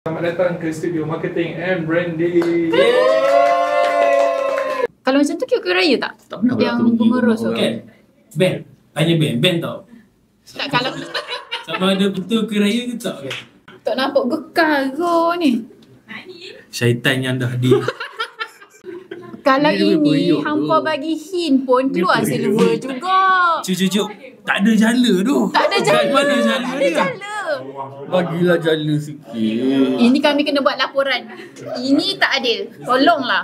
Selamat datang ke studio marketing and branding. Kalau macam tu kira raya tak? Tak pernah Yang pengurus tu. kan? Ben. Tanya Ben tau. Tak kalau Sama ada betul ke raya ke tak? tak nampak gekal ke ni. Syaitan yang dah di... Kalau Ni dia ini periuk hampa tu. bagi hint pun keluar silver juga. Cuk. Tak ada jala tu. Tak ada jala. Kat mana jala Tak ada dia? jala. Bagilah jala sikit. Ini kami kena buat laporan. Ini tak ada. Tolonglah.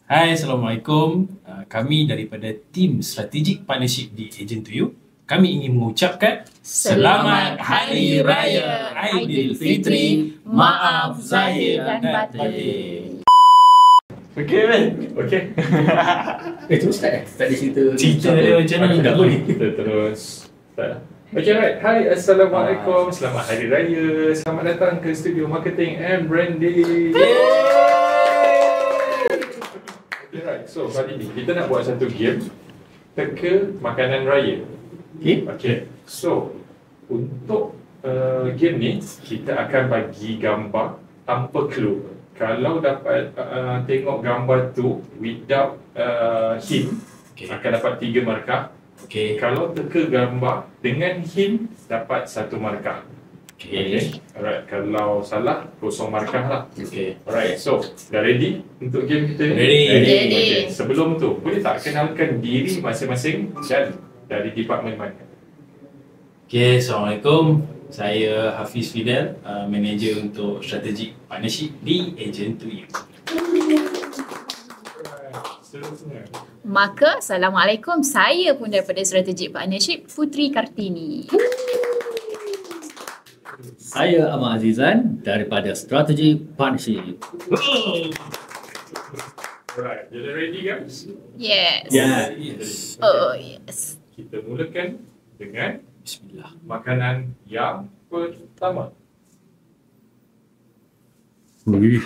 Hai, Assalamualaikum. Kami daripada tim Strategic Partnership di Agent to You. Kami ingin mengucapkan Selamat Hari Raya Aidilfitri. Maaf Zahir dan Batin. Okay, Ben. Okay. Terus tak? Tak ada cerita. Cerita dia macam mana? Tak boleh. Kita terus. Okay, right. Hai, Assalamualaikum. Selamat Hari Raya. Selamat datang ke studio marketing and branding. Okay, right. So, kali ni kita nak buat satu game teka makanan raya. Okay. So, untuk game ni kita akan bagi gambar tanpa clue. Kalau dapat tengok gambar tu without hint, akan dapat 3 markah. Kalau teka gambar dengan hint, dapat 1 markah. Alright, kalau salah, 0 markah lah. Alright, so dah ready untuk game kita ni? Ready. Okay. Sebelum tu, boleh tak kenalkan diri masing-masing dan dari departmen mana? Okay, Assalamualaikum. Saya Hafiz Fidel, manager untuk Strategic Partnership di Agent to You. Maka, Assalamualaikum. Saya pun daripada Strategic Partnership, Putri Kartini. Saya Ahmad Azizan daripada Strategic Partnership. Alright, jadi ready guys? Yes. Yes. Oh, yes. Kita mulakan dengan Bismillah. makanan yang pertama. Wih.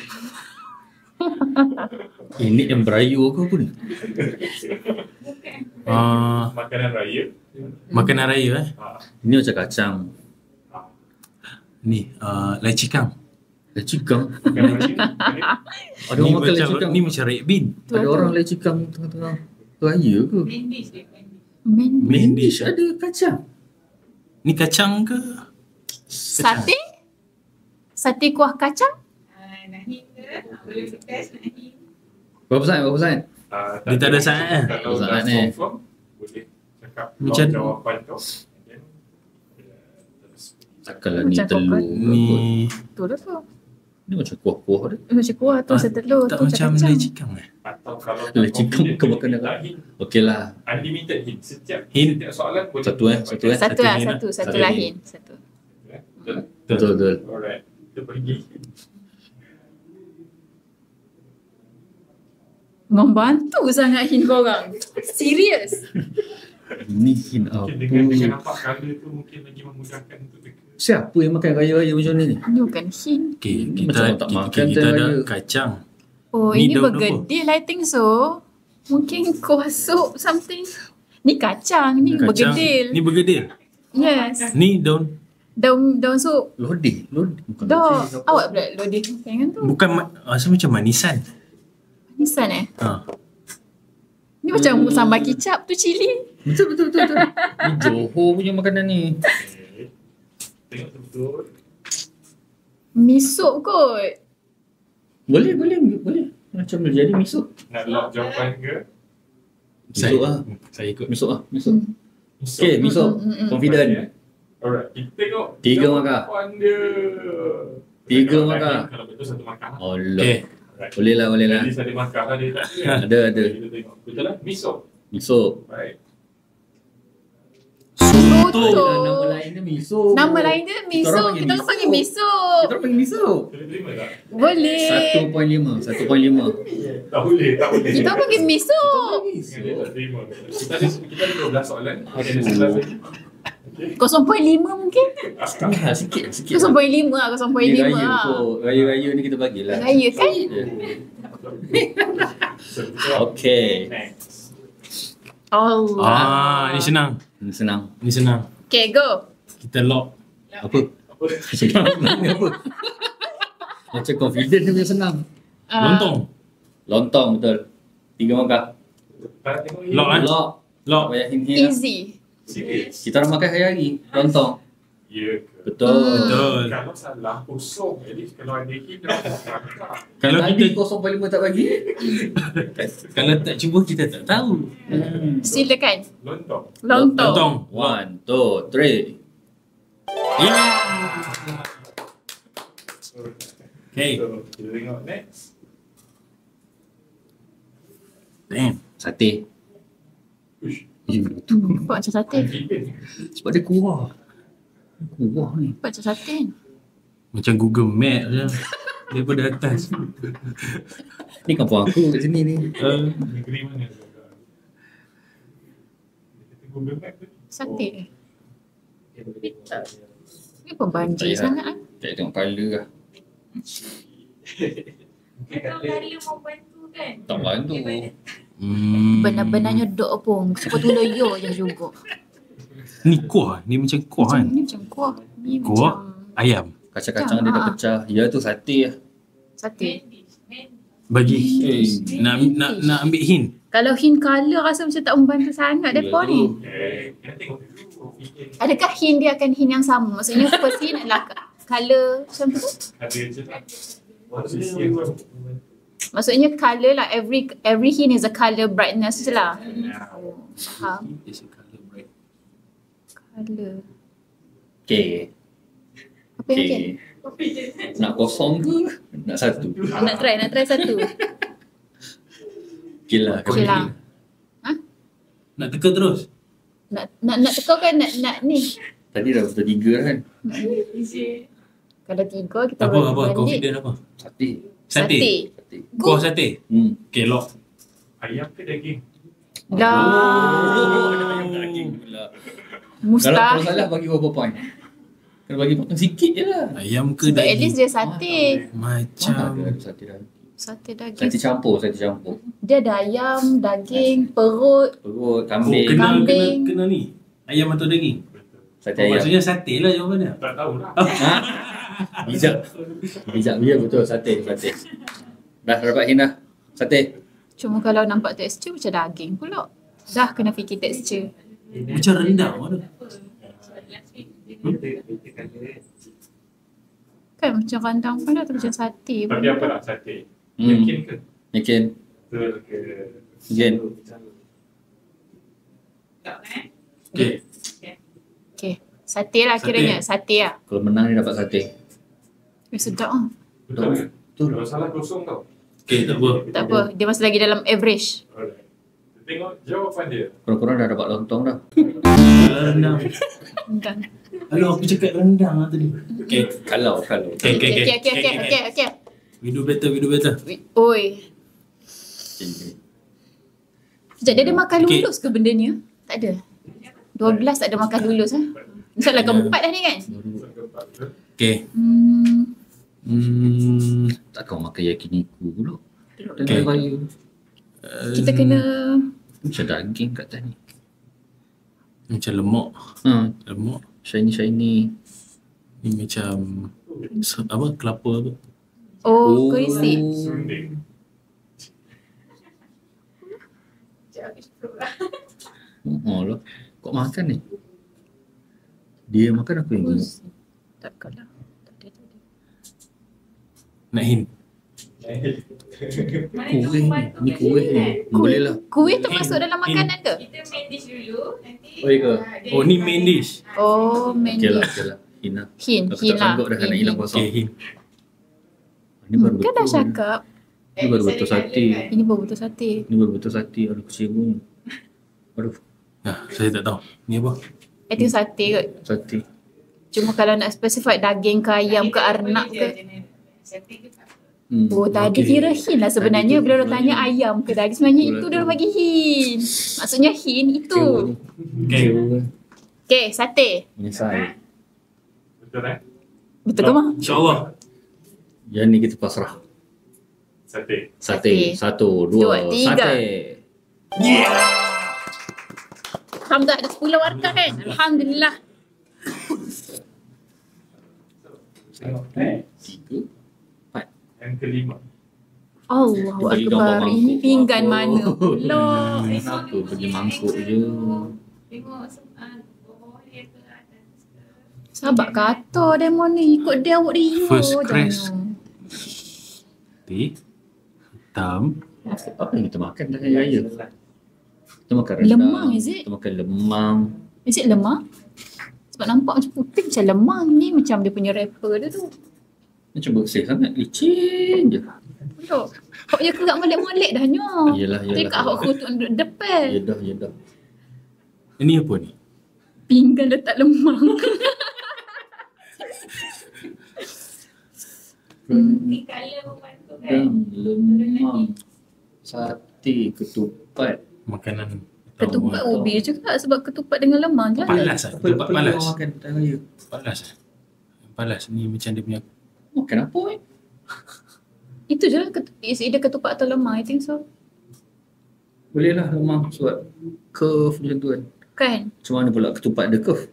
Ini yang berayu ke pun? Makanan raya. Makanan raya Ini macam kacang. Ni, lai cikang. Lecikang. Makanan raya. Ada orang makan lecikang. Ni macam red bean. Ada orang lecikang tengah-tengah raya ke? Main dish. Ada kacang. Ni kacang ke? Sate? Sate kuah kacang? Berapa saat? Berapa saat? Dia tak ada saat Kalau Saat dah ni. confirm, boleh cakap Macam jawapan kau. Takkanlah ni Macam telur kokot. ke ni apa. Tu lah tu. Ni macam kuah-kuah dia. Macam kuah tu, saya telur tak tu macam kacang. lai cikang Atau kalau Lecikang confident, bukan makanan minta raya. hint. Okey lah. Unlimited hint. Setiap Hint. soalan boleh. Satu Satu lah, Satu hint satu. lah. Satu Satu lahin. hint. Satu. Betul. Alright. Kita pergi. Membantu sangat hint korang. Serius. Ini hin Mungkin dengan apa? nampak colour tu mungkin lagi memudahkan untuk teka. Siapa yang makan raya-raya macam ni? Ini bukan hint. Okay, Macam kita, orang tak kita, makan kita time ada raya. kacang. Oh, Ni ini daun bergedil I think so. Mungkin kuah sup something. Ni kacang, ni Kacang. bergedil. Ni bergedil. Yes. Ni daun. Daun sup. Lodeh. Bukan Dah. lodeh. Awak pula lodeh dengan tu. Bukan, rasa macam manisan. Nisan Ni Hmm. macam sambal kicap tu cili. Betul. Ni Johor punya makanan ni. Okay. Tengok betul. Misuk kot. Boleh. Macam boleh jadi misuk. Nak lock jawapan ke? Misuk lah. Saya ikut. Misuk. Okey, misuk. Confident. Alright, kita tengok 3 markah. jawapan dia. 3 Kalau markah. Kalau betul 1 markah. Allah. Okay. Alright. Boleh lah. Jadi 1 markah lah dia tak Ada. Kita tengok. Betul lah? Misuk. Misuk. Right. Soto. Nama lain dia misuk. Nama lain dia Kita misuk. orang Kita orang panggil misuk. Kita orang panggil misuk. Boleh terima tak? Boleh. 1.5. Tak boleh. Kita orang panggil misuk. Dia tak terima. Kita ada 12 soalan. Ada 11 lagi. 0.5 mungkin. Setengah sikit. 0.5 lah. 0.5 Ni raya lah. kot. Raya-raya ni kita bagilah. Raya kan? Okay. Next. Allah. Ni senang. Senang. Okay, go. Kita lock. Apa? Senang ni apa? Macam confident dia punya senang. Lontong. Lontong betul. 3 markah. Tak tengok Lock kan? Lock. Lock. Tak payah hint-hint lah. Easy. Serius. Kita orang makan hari-hari. Lontong. Ya ke? Betul. Betul. Kalau salah kosong, at least kalau ada hint dah. Kalau Tadi kita 0.5 tak bagi. kalau tak cuba kita tak tahu. Silakan. Lontong. Lontong. Lontong. 1, 2, 3. Ya. Okay. So, kita tengok next. Damn. Sate. Uish. Nampak macam sate. Confident. Sebab dia kuah. Kuah ni. Nampak macam sate kan? Macam Google Map je. Daripada atas. Ni kampung aku kat sini ni. Negeri mana? Kita Google Map tu. Sate. Ni pembanjir Tak sangat kan? Tak tengok colour lah. Kalau kala membantu kan? Tak bantu. Benar-benarnya dok pun. Sepatutnya yo je juga. Ni kuah. Ni macam kuah kan? Ni macam kuah. Ni Kuah macam ayam. Kacang-kacang dia dah pecah. Ya tu sate lah. sate. Bagi nak ambil hint. Kalau hint colour rasa macam tak membantu sangat mereka ni. Kita tengok dulu. Adakah hint dia akan hint yang sama? Maksudnya first hint adalah colour macam tu? Ada je lah. Posisi yang sama. Maksudnya colour lah, every hint is a colour brightness je lah. Faham? Colour. Okay. Apa yang okay? Nak kosong ke? Nak satu? Nak try satu. Okay lah. Okay lah. Nak teka terus. Nak tekau kan nak ni. Tadi dah betul 3 kan? Kalau 3 kita Apa balik. confident apa? Sate. Sate. Sate. Kuah sate. Okay, lock. Ayam ke daging? Dah. Daging pula. Kalau Mustahil. salah bagi berapa point? Kena bagi potong sikit je lah. Ayam ke Sebab at daging? least dia sate. Macam Sate daging. Sate daging. Sate campur. Dia ada ayam, daging, perut. Perut, oh, kambing. Kambing. kena ni. Ayam atau daging? Sate Oh, ayam. maksudnya sate lah jawapannya. Tak tahu lah. Ha? Bijak. Ya betul sate. Dah dapat hint dah. Sate. Cuma kalau nampak tekstur macam daging pula. Dah kena fikir tekstur. Macam rendang mana? Kan macam rendang pula atau macam sate pun. Tapi apa lah sate? Hmm. Yakin ke? Yakin. Betul ke? Yakin. Okay. Okay. Sate lah Sate. kiranya. Sate lah. Kalau menang dia dapat sate. Sedap lah. Betul ke? Betul. Kalau salah kosong tau. Okay, tak apa. Tak apa. Dia masih lagi dalam average. Alright. Kita tengok jawapan dia. Korang-korang dah dapat lontong dah. Rendang. Rendang. Aduh, aku cakap rendang lah tadi. Okay. Kalau. Okay. Okay. We do better. Oi. Sekejap, dia ada makan Okay. lulus ke benda ni? Tak ada. 12 tak ada makan lulus lah. Misalnya keempat dah ni kan? Okay. Tak kau makan yakiniku pula. Okay. Kita kena Macam daging kat atas ni. Macam lemak. Lemak. Shiny. Ni macam apa? Kelapa apa? oh kerisi. Sunding. Oh lah. Kau makan ni. Dia makan apa yang tengok? Takkanlah. Tak ada. Nak hint. Kuih ni. Ni kuih ni. Boleh lah. Kuih tu masuk dalam makanan ke? Kita main dish dulu. Nanti Oh, ya ke? Oh, ni main dish. Oh, Okay lah. menu. Hint lah. Hint Aku tak lah. sanggup dah nak hilang kosong. Okay, hint. Ni baru Kan dah betul. cakap. Ni baru betul sate. Ini baru betul sate. Ni baru betul sate. Aduh kecewa ni. Aduh. Saya tak tahu. Ni apa? I think sate kot. Sate. Cuma kalau nak specify daging ke ayam ke arnab ke. Oh tadi Okay. kira hint lah sebenarnya. Bila dia tanya ayam ke daging. Sebenarnya itu dia orang bagi hint. Maksudnya hint itu. Okay. Okay, sate. Menyesal. Betul eh? Betul ke mah? InsyaAllah. Yang ni kita pasrah. Sate. Sate. Sate. 1, 2, 2, 3. sate. Alhamdulillah ada 10 warga kan? Alhamdulillah. Tengok next. 3, 4. kelima. Allahu Dia bagi gambar Akbar. mangkuk. Ini pinggan Apa? mana pula? Kenapa pergi mangkuk je? Tengok bawah dia ke atas ke. Sahabat kata demo ni ikut dia awak Rio. First class. jangan. Putih, hitam. Apa yang kita makan dah hari raya? Kita makan rendang. Lemang, is it? Kita makan lemang. Is it lemang? Sebab nampak macam putih macam lemang ni. Macam dia punya rapper dia tu. Macam bersih sangat. Licin je. Betul. Kau je kerak molek-molek dah nyo. Yelah, yelah. Cakap awak kutuk duduk depan. Ya dah, ya dah. Ini apa ni? Pinggan letak lemang. Ni colour membantu kan. Lemang. Sate, ketupat. Makanan Ketupat ubi juga sebab ketupat dengan lemang je lah. palas lah. Ketupat Apa palas. orang makan hari raya? Palas lah. Palas. Ni macam dia punya. Makan apa Itu je lah. Is either ketupat atau lemang. I think so. Boleh lah lemang sebab curve macam tu kan. Kan? Macam mana pula ketupat ada curve?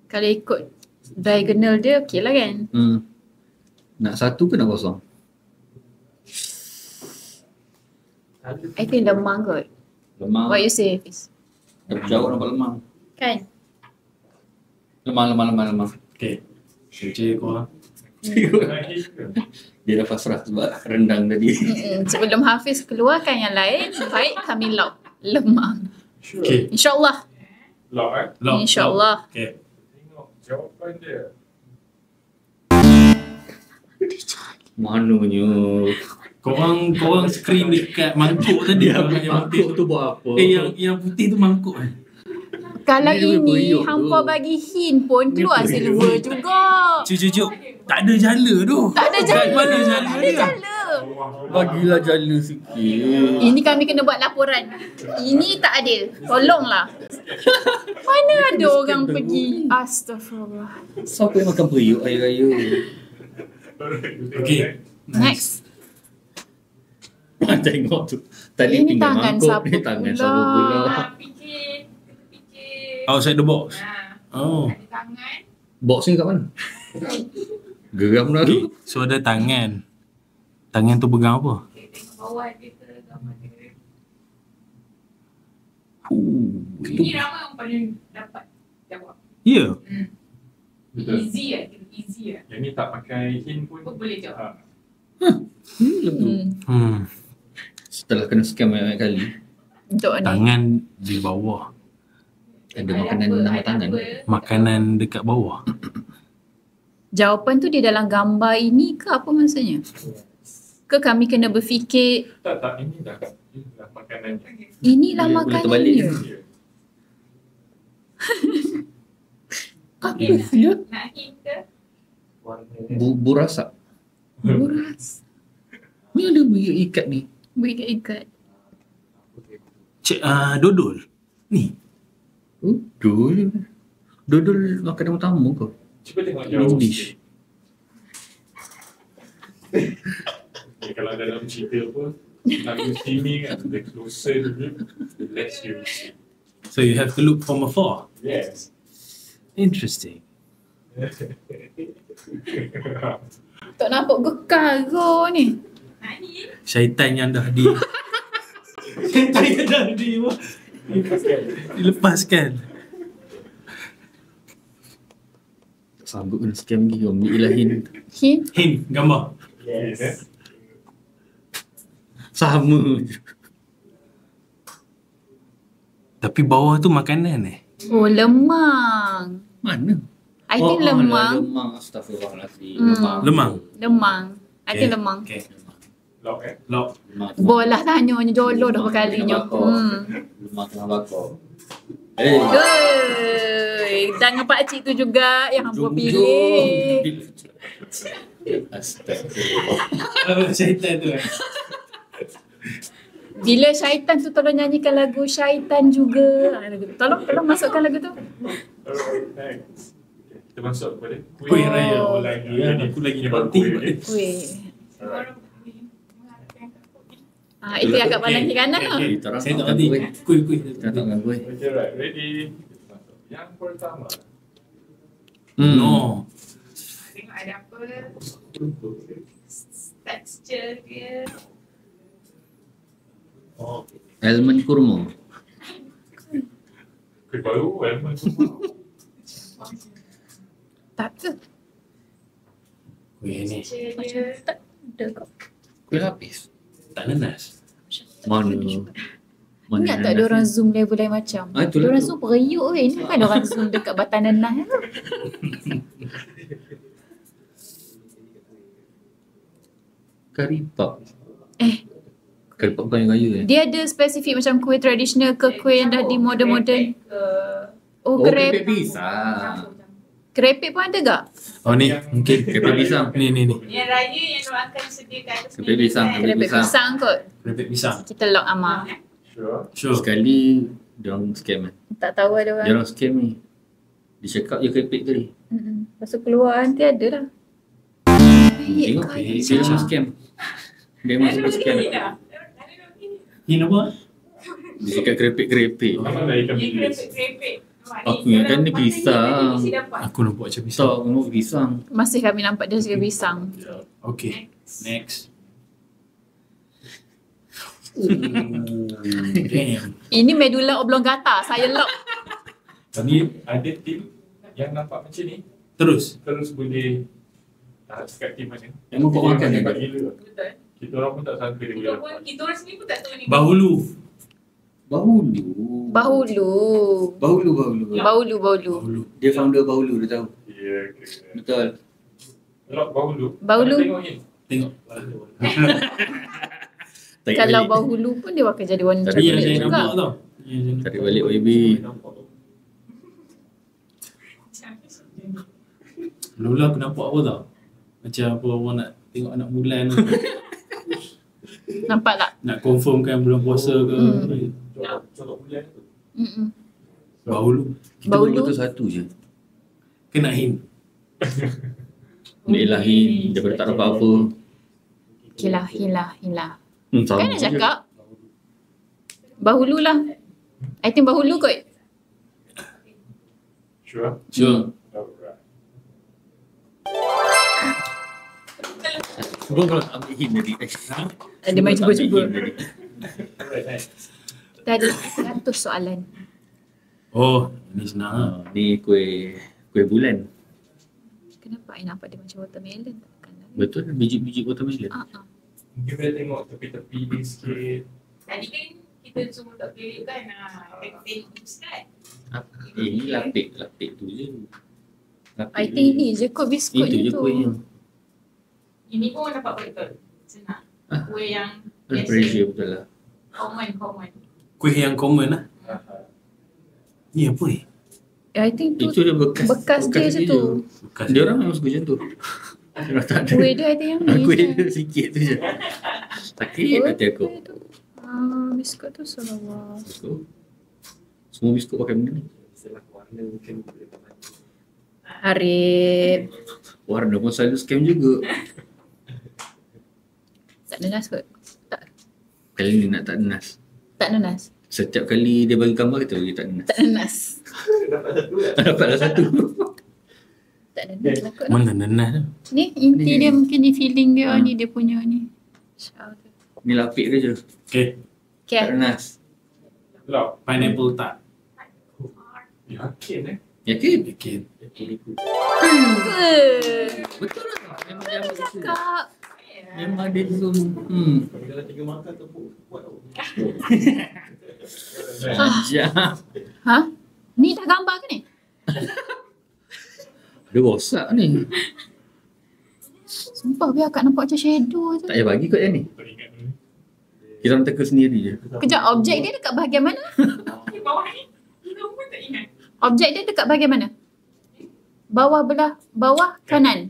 Kalau ikut diagonal dia okey lah kan? Nak satu ke nak kosong? I think lemang kot. Lemang. What you say, Hafiz? Dah jauh nampak lemang. Kan? Lemang. Okay. Suci korang. Dia dah pasrah sebab rendang tadi. Sebelum Hafiz keluarkan yang lain, baik kami lock lemang. Okay. InsyaAllah. Lock Lock. InsyaAllah. Lock. Okay. Tengok jawapan dia. Mananya. Korang screen dekat mangkuk tadi. Yang putih tu buat apa? yang putih tu mangkuk kan? Kalau Dia ini periuk hampa tu. bagi hint pun keluar silver juga. Cuk. Tak ada jala tu. Tak ada Kat jala. mana jala Tak ada dia? jala. Bagilah jala sikit. Ini kami kena buat laporan. Ini tak adil. Tolonglah. Mana ada orang pergi. Astaghfirullah. Siapa yang makan periuk hari raya? Okay. Next. Tengok tu. Tadi Ini tinggal tangan mangkuk, siapa ni tangan pula? siapa pula? Fikir. Outside the box. Oh. Ada tangan. Box ni kat mana? Geram dah tu. So ada tangan. Tangan tu pegang apa? Okay, tengok bawah dia ke gambar dia. Ini ramai orang paling dapat jawab. Ya. Betul. Easy lah. Easy lah. Yang ni tak pakai hint pun. Kau boleh jawab. Setelah kena scam banyak kali, Untuk ni. Tangan di bawah. ada makanan nama tangan. Makanan dekat bawah. Jawapan tu di dalam gambar ini ke apa maksudnya? Ke kami kena berfikir Tak, ini dah makanan. inilah Boleh makanan terbalik. dia. Ya. Okay, nak hint ke? Burasak. Buras. Ni ada beri ikat ni. Berikat-ikat. Dodol. Ni. Dodol makanan utama kau. Cuba tengok jauh English. sikit. Kalau dalam cerita pun lagu sini kan, the closer you look, the less you see. So you have to look from afar. Yes. Interesting. Tak nampak gekar ke ni? Nak hint? Syaitan yang dah di Syaitan yang dah dilepaskan. Tak sanggup kena scam lagi kau. Ambil ilahin. Hint? Hint, gambar. Yes. Sama je. Tapi bawah tu makanan Oh, lemang. Mana? I think lemang. Lemang. Astaghfirullahaladzim. Lemang. Lemang. I think lemang. Okay. Lock Lock. Bolah tanya ni jolo dah berkalinya. Lemang tengah bakar. Jangan pakcik tu juga yang hampa pilih. Astaghfirullah. Syaitan tu Bila syaitan tu tolong nyanyikan lagu syaitan juga. Tolong masukkan lagu tu. Alright, thanks. Okay, kita masuk kepada Kuih raya. Oh, lagi. Aku lagi Ini baru penting. kuih ni. Weh. Alright. Mengharapkan kat kau. Itu yang kat pandang kiri kanan lah. Kita orang Saya tak tak nanti. kuih. Kuih. Kita tak makan kuih. Okay, right. Ready? Kita masuk. Yang pertama. No. Tengok ada apa. Teks Texture dia. Almond kurma. Kuih baru, elemen Tak ke? Kuih ni Texture Macam dia. tak ada kok. Kuih lapis. tak nanas. Mana? Ingat tak ada orang Zoom level lain macam? Ah, itulah Dia orang tu. Zoom periuk weh. Ni kan ada orang Zoom dekat Batan Nenah. Kari pap. Eh, Kari pap bukan yang raya dia ada spesifik macam kuih tradisional ke kuih yang dah di modern-modern? Oh, kerepek krepek. pisang. Krepek pun ada tak? Oh ni mungkin Kerepek pisang. Ni. Yang raya yang diorang akan sediakan atas Kerepek pisang, kan? Krepek pisang. pisang kot. Keripik pisang. Kita lock Amar. Sure. Sure. Sekali dia orang scam kan. Tak tahu ada Dia orang. orang scam ni. Dia cakap je kerepek tadi. Lepas tu keluar nanti ada lah. Tengok dia memang scam. Dia memang suka scam. Ni nama? Dia cakap kerepek-kerepek. Mana dah ikan Yang bilis? kerepek-kerepek. Aku ingatkan ni pisang. Aku nampak macam Tak, pisang. kamu pisang. Masih kami nampak dia sebagai pisang. Okay. Next. Damn. Ini medulla oblongata. Saya lock. Tapi ada tim yang nampak macam ni Terus. terus boleh cakap tim mana. Yang mau buat makan hebat ni. gila. Betul. Kita orang pun tak sangka dia boleh Kita pun, dapat. kita orang sendiri pun tak tahu ni. Bahulu. Bahulu. Bahulu. Bahulu. Bahulu. Bahulu. Dia founder Bahulu, dia tahu. Ya ke. Betul. Lock bahulu. Bahulu. Tengok ni. Tengok. Tarik Kalau balik. bahulu pun dia akan jadi warna Tapi Yang coklat saya juga. nampak tau. Yang saya Tarik balik YB. Mula aku nampak apa tau. Macam apa orang nak tengok anak bulan tu. Nampak tak? Nak confirmkan bulan puasa ke. Colok bulan tu. Mm-mm. Bahulu. Kita Bahulu. betul satu je. Kena him. Nak ilahi daripada tak dapat apa. Hilah. Sama Kan nak je. cakap? Bahulu lah. I think bahulu kot. Sure. Sure. Alright. Cuba kalau tak ambil hint tadi. Dia main Cuba tak cuba-cuba. ambil hint tadi. Alright, next. Dah ada 100 soalan. Oh, ini senang lah. Ni kuih bulan. Kenapa I nampak dia macam watermelon? Takkan lah. Betul biji-biji watermelon. Mungkin boleh tengok tepi-tepi ni sikit. Tadi kan kita semua tak boleh kan. Tengok kan. Ini lapik tu je. Lapik I think ni je kot biskut itu ni je tu. kuihnya. Ini pun dapat betul. Senang. Ah. Kuih yang Ada biasa. pressure betul lah. Common. Kuih yang common lah. Ni apa ni? I think tu Itu dia bekas dia je tu. Bekas. Dia orang memang suka macam tu. Dia tak ada. Kuih dia I think yang ni Kuih je. dia sikit tu je. Sakit hati aku. Kuih tu. Biskut tu Sarawak. Biskut. Semua biskut pakai benda ni. Harip. Warna pun selalu scam juga. Tak nanas kot. Kali ni nak tak nanas. Tak nanas. Setiap kali dia bagi gambar kita bagi tak nanas. Tak nanas. Dapatlah satu. Tak nanas lah kot. Mana nanas tu? Ni inti dia mungkin ni feeling dia ni dia punya ni. Syal tu. Ni lapik dia je. Okay. Okay. Tak nanas. Lock. Pineapple tart. Yakin Yakin? Yakin. Betul lah. Memang dia ambil itu. Kak. Memang dia dulu. Ajak. Ha? Ni dah gambar ke ni? Dia rosak ni. Sumpah biar Kak nampak macam shadow tu. Tak payah bagi kot yang ni. Teringat dulu. Kita orang teka sendiri je. Kejap, objek dia dekat bahagian mana? Di bawah ni. Kita pun tak ingat. Objek dia dekat bahagian mana? Bawah kanan. Bawah kanan.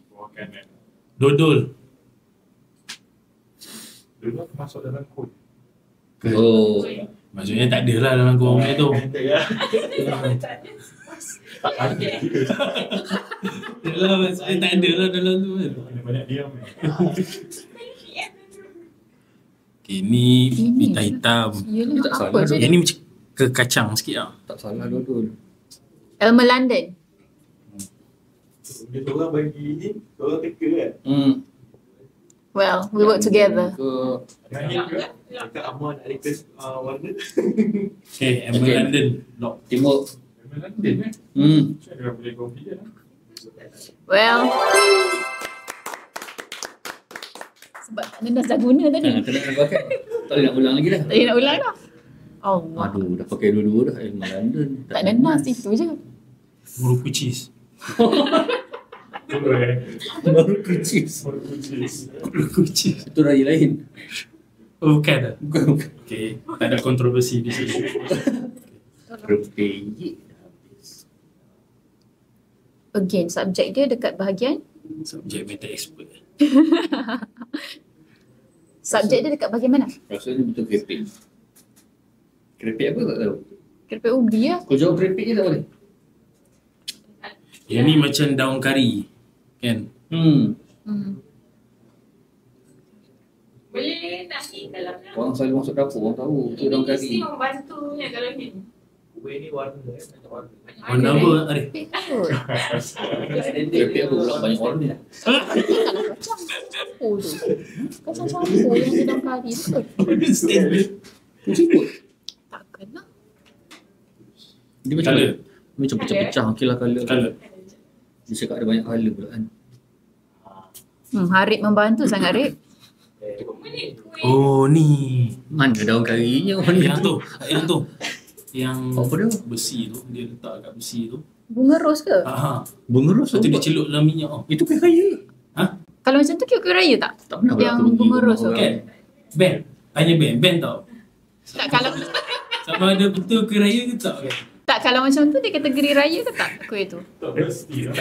Dodol. Dulu aku masuk dalam kod. Oh. Maksudnya tak ada lah dalam korang punya tu. Tak ada. Yalah, maksudnya tak ada lah dalam tu kan. Kena banyak diam ni. Okay, ni Ini pita je. hitam. Yelah, Tak apa salah je tu. Yang ni macam ke kacang sikit lah. Tak salah dodol. Elmer London. Dia orang bagi ni, orang teka kan. Well, we work together. Nahid ke? Kata Ahmad nak request warna. Okay, Amber Okay. London. Lock. Timur. Memang London eh? Saya dah boleh confident lah. Well, sebab Ananas dah guna tadi. Tak nak pakai. Tak boleh nak ulang lagi dah. Tak payah nak ulang dah. Allah. Aduh, dah pakai dua-dua dah. Memang London. Tak nanas itu je. Morocco cheese. Baru kucis. Morocco cheese. Itu raya lain. Oh, bukan dah. Bukan. Okay, tak ada kontroversi di sini. Rempeyek. Again, subjek dia dekat bahagian. Subject matter expert. Subjek dia dekat bahagian mana? Rasanya betul kerepek. Kerepek apa tak tahu. Keripik ubi lah. Kau jawab kerepek je tak boleh. Yang ni macam daun kari. Kan? Boleh nak ni kalau nak. Orang selalu masuk dapur, orang tahu. Tu daun Mesti kari. membantu punya kalau ni. Kuih ni warna banyak warna. Warna apa, Arif? Keripik kot. Kerepek apa pula banyak warna. Takkanlah kacang campur tu. Kacang campur yang ada dalam kari tu. Siput. Takkanlah. Dia macam Colour. dia macam pecah-pecah. Okey lah colour. Colour. Dia cakap ada banyak colour pula kan. Harip membantu sangat, Harip. Minit kuih. Oh, ni. Mana daun karinya warna Yang tu. Yang tu. Yang Apa dia? besi tu. Dia letak kat besi tu. Bunga ros ke? Bunga ros. Lepas tu dia celup dalam minyak. Itu kuih raya. Kalau macam tu kuih raya tak? Tak pernah pula Yang aku pergi bunga rumah ros tu. orang. Kan? Ben. Tanya Ben. Ben tau. Tak, kalau Sama ada betul ke raya ke tak? Ben? tak, kalau macam tu dia kategori raya ke tak kuih tu? Tak mesti lah.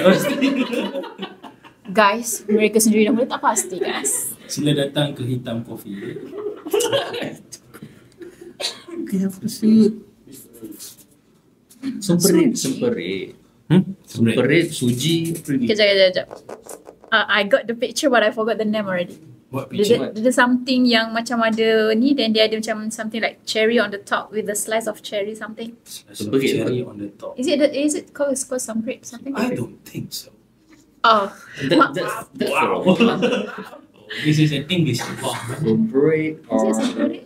Guys, mereka sendiri dah boleh tak pasti, guys. Sila datang ke Hitam Coffee. Kuih apa sih? Semperit. Semperit, suji. apa lagi? Kejap. I got the picture but I forgot the name already. Buat Dia picture. ada something yang macam ada ni, then dia ada macam something like cherry on the top with a slice of cherry something. Semperit cherry on the top. Is it called sumprit something? I don't think so. Oh, That's wrong. This is an English. Wow. Semperit is or it semperit?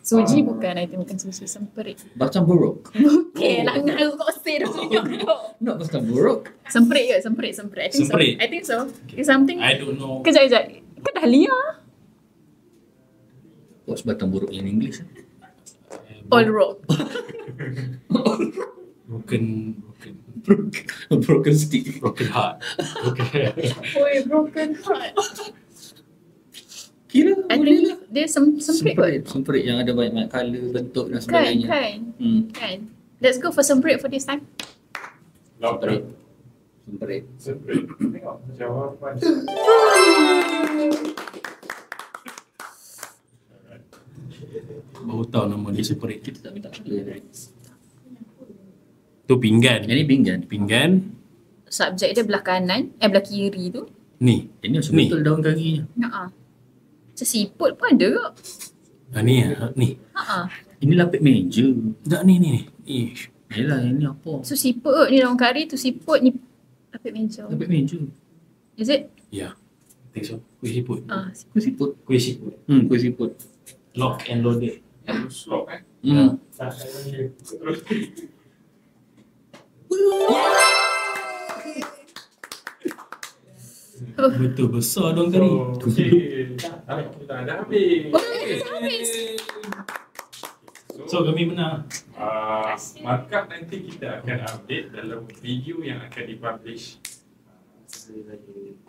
Suji bukan, I think bukan suji, semperit. batang buruk. Okay, lah ngaruh kau say dah tunjuk. Not batang buruk. Semperit ke? Semperit. I think Semperit. so. I think so. It's something. I don't know. Kejap. Kau dah liar. What's batang buruk in English? All rock. Broken stick. Broken heart. Oi, broken heart. Kira I boleh lah. think dia semperit kot. Semperit yang ada banyak colour, bentuk dan Kan, sebagainya. kan. Let's go for semperit for this time. Semperit. Semperit. Semperit. Tengok jawapan. Baru tahu nama dia separate. Kita tak minta colour. Tu pinggan. Yang ni pinggan. Pinggan. Subjek dia belah kanan, belah kiri tu. Ni. Ini macam Ni. betul daun karinya. Macam siput pun ada ke? Ni. Ni. Ini lapik meja. Tak ni. Ni. Yelah, ini apa? So siput kot. Ni daun kari, tu siput, ni lapik meja. Lapik meja. Is it? Ya. Think so. Kuih siput. Kuih siput. Kuih siput. Kuih siput. Lock and loaded. Slop eh. Hmm. Tak ada. Betul besar dong kari. Okey. Kita dah habis. So kami menang. Markup nanti kita akan update dalam video yang akan dipublish.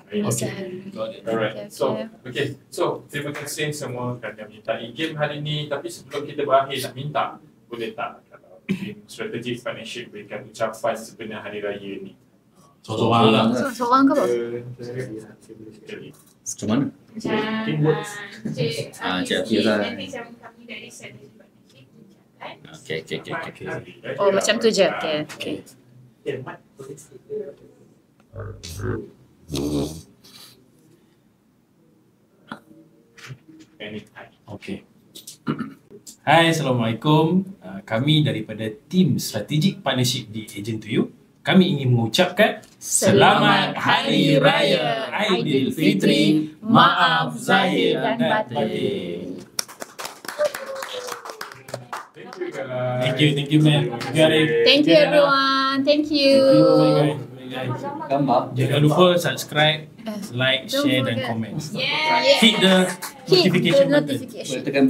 Okay. Got it. Alright. So terima kasih semua kerana menyertai game hari ini. Tapi sebelum kita berakhir nak minta, boleh tak kalau tim strategic partnership berikan ucapan sebenar hari raya ni? Seorang lah. Seorang ke apa? Macam mana? Teamwork. Cik Afira. Nanti kami dari Strategic Partnership ucapkan. Okay. Oh, macam tu je. Okay. Anytime. Okay. Hai, Assalamualaikum. Kami daripada tim Strategic Partnership di Agent to You. kami ingin mengucapkan Selamat Hari Raya Aidilfitri. Maaf zahir dan batin. Thank you guys. Thank you man. Thank you Arif. Thank you everyone. Thank you. Bye guys. Gambar. Jangan lupa subscribe, like, Don't share dan forget. komen. Yeah. Hit the Hit the notification button. notification. Boleh tekan